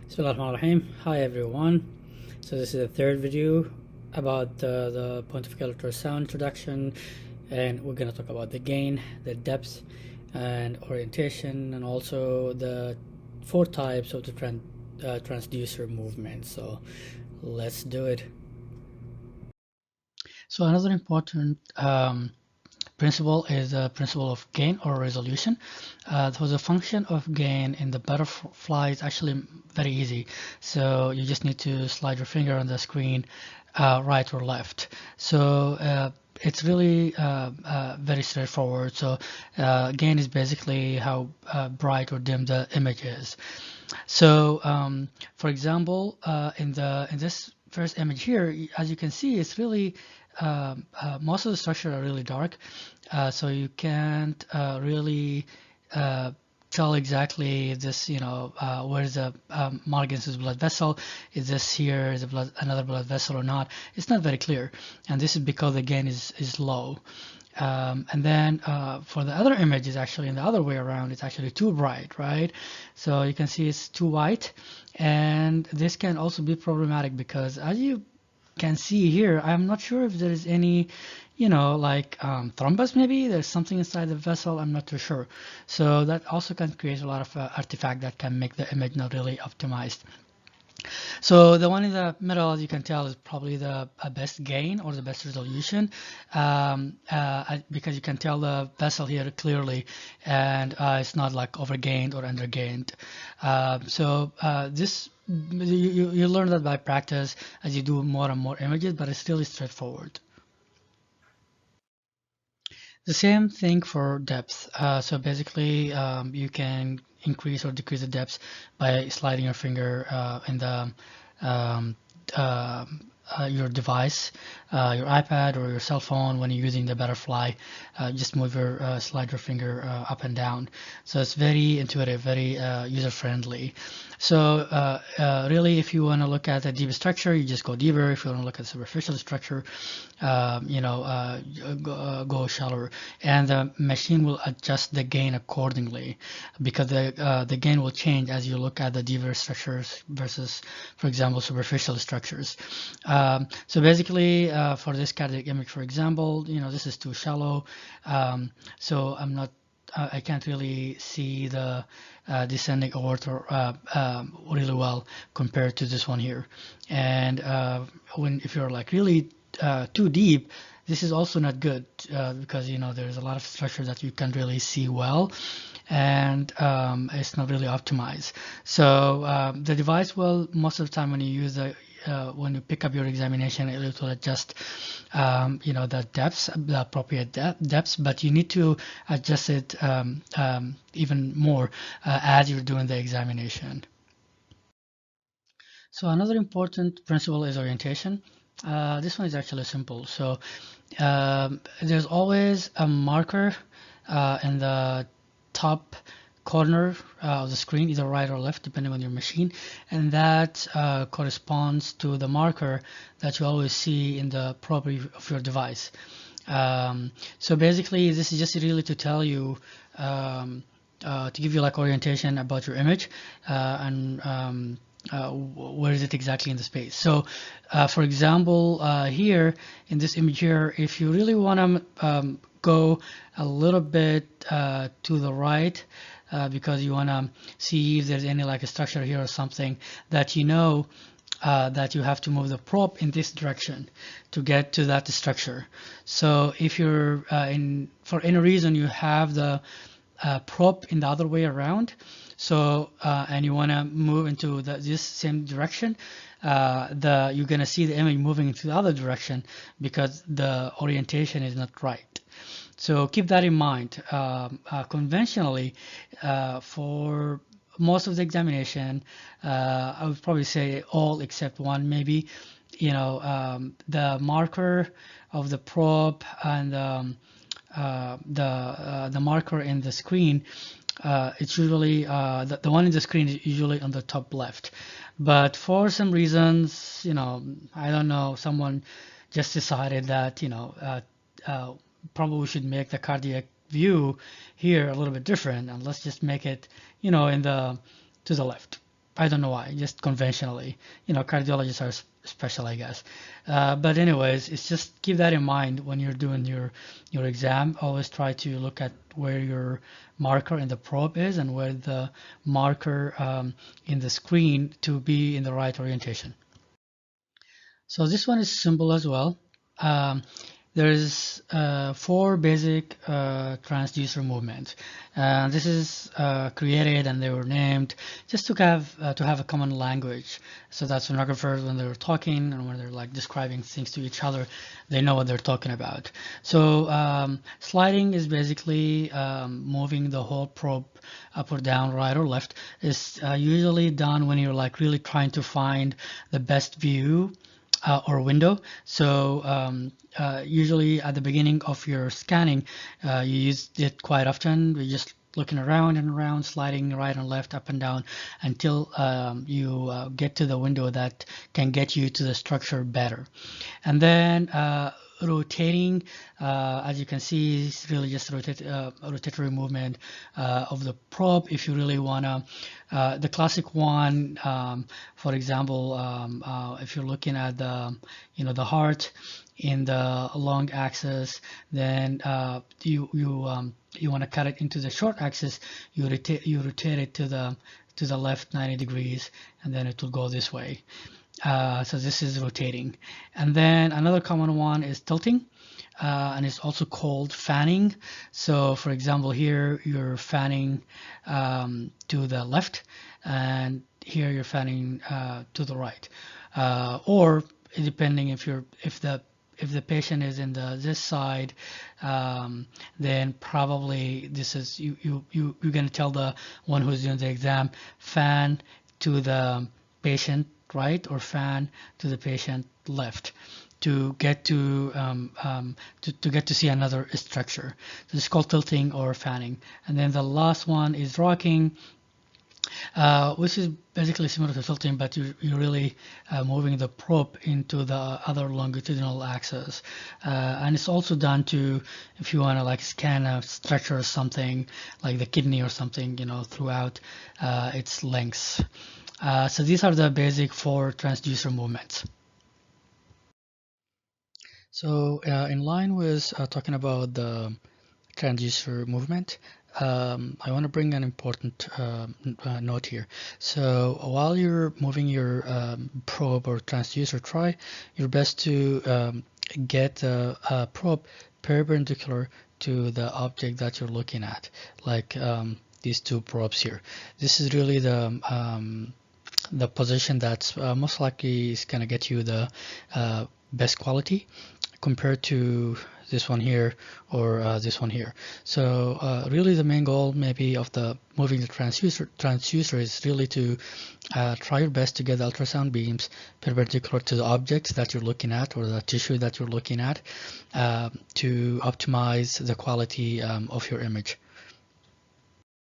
Bismillahirrahmanirrahim. Hi everyone. So this is the third video about the pontifical ultrasound introduction, and we're going to talk about the gain, the depth, and orientation, and also the four types of the transducer movement. So let's do it. So another important principle is the principle of gain or resolution. So the function of gain in the butterfly is actually very easy. So you just need to slide your finger on the screen, right or left. So it's really very straightforward. So gain is basically how bright or dim the image is. So for example, in this first image here, as you can see, it's really most of the structure are really dark, so you can't really tell exactly this, where's the Morgan's blood vessel. Is this here is another blood vessel or not? It's not very clear, and this is because the gain is low. And then for the other images, actually in the other way around, it's actually too bright, right? So you can see it's too white, and this can also be problematic because as you can see here, I'm not sure if there is any, like thrombus maybe. There's something inside the vessel, I'm not too sure. So that also can create a lot of artifact that can make the image not really optimized. So the one in the middle, as you can tell, is probably the best gain or the best resolution, because you can tell the vessel here clearly, and it's not like overgained or undergained. This you learn that by practice as you do more and more images, but it's still straightforward. The same thing for depth. So basically, you can increase or decrease the depth by sliding your finger in the um, uh, your device, your iPad or your cell phone. When you're using the butterfly, just slide your finger up and down. So it's very intuitive, very user-friendly. So really, if you want to look at the deep structure, you just go deeper. If you want to look at superficial structure, go shallower, and the machine will adjust the gain accordingly, because the gain will change as you look at the deeper structures versus, for example, superficial structures. So basically, for this cardiac image, for example, this is too shallow, so I can't really see the descending aorta really well compared to this one here. And if you're like really too deep, this is also not good, because there's a lot of structure that you can't really see well, and it's not really optimized. So the device will, most of the time when you use when you pick up your examination, it will adjust the depths, the appropriate depths, but you need to adjust it even more as you're doing the examination. So another important principle is orientation. This one is actually simple. So there's always a marker in the top corner of the screen, either right or left, depending on your machine, and that corresponds to the marker that you always see in the property of your device. So basically, this is just really to tell you, to give you like orientation about your image, and where is it exactly in the space. So for example, here in this image here, if you really want to go a little bit to the right, because you want to see if there's any like a structure here or something that that you have to move the probe in this direction to get to that structure. So if you're for any reason you have the probe in the other way around, so and you want to move into this same direction, you're going to see the image moving into the other direction because the orientation is not right. So keep that in mind. Conventionally, for most of the examination, I would probably say all except one maybe, the marker of the probe and the marker in the screen, it's usually the one in the screen is usually on the top left. But for some reasons, I don't know, someone just decided that probably we should make the cardiac view here a little bit different, and let's just make it, to the left. I don't know why, just conventionally. Cardiologists are special, I guess. But anyways, it's just keep that in mind when you're doing your exam. Always try to look at where your marker in the probe is and where the marker in the screen to be in the right orientation. So this one is simple as well. Um, there's 4 basic transducer movements. This is created and they were named just to have a common language, so that sonographers, when they're talking and when they're like describing things to each other, they know what they're talking about. So sliding is basically moving the whole probe up or down, right or left. Is usually done when you're like really trying to find the best view or window. So usually at the beginning of your scanning, you use it quite often. We're just looking around and around, sliding right and left, up and down, until you get to the window that can get you to the structure better. And then rotating, as you can see, is really just rotatory movement of the probe. If you really wanna, the classic one, for example, if you're looking at the heart in the long axis, then you want to cut it into the short axis. You rotate it to the left 90 degrees, and then it will go this way. So this is rotating. And then another common one is tilting, and it's also called fanning. So for example, here you're fanning to the left, and here you're fanning to the right. Or depending if the patient is in this side, then probably this is you're gonna tell the one who's doing the exam, fan to the patient right or fan to the patient left, to get to get to see another structure. So this is called tilting or fanning. And then the last one is rocking, which is basically similar to tilting, but you're really moving the probe into the other longitudinal axis. And it's also done to, if you want to like scan a structure or something, like the kidney or something, throughout its length. So these are the basic 4 transducer movements. So in line with talking about the transducer movement, I want to bring an important note here. So while you're moving your probe or transducer, try your best to get the probe perpendicular to the object that you're looking at, like these 2 probes here. This is really the position that's most likely is going to get you the best quality compared to this one here or this one here. So really the main goal maybe of the moving the transducer is really to try your best to get the ultrasound beams perpendicular to the object that you're looking at or the tissue that you're looking at to optimize the quality of your image.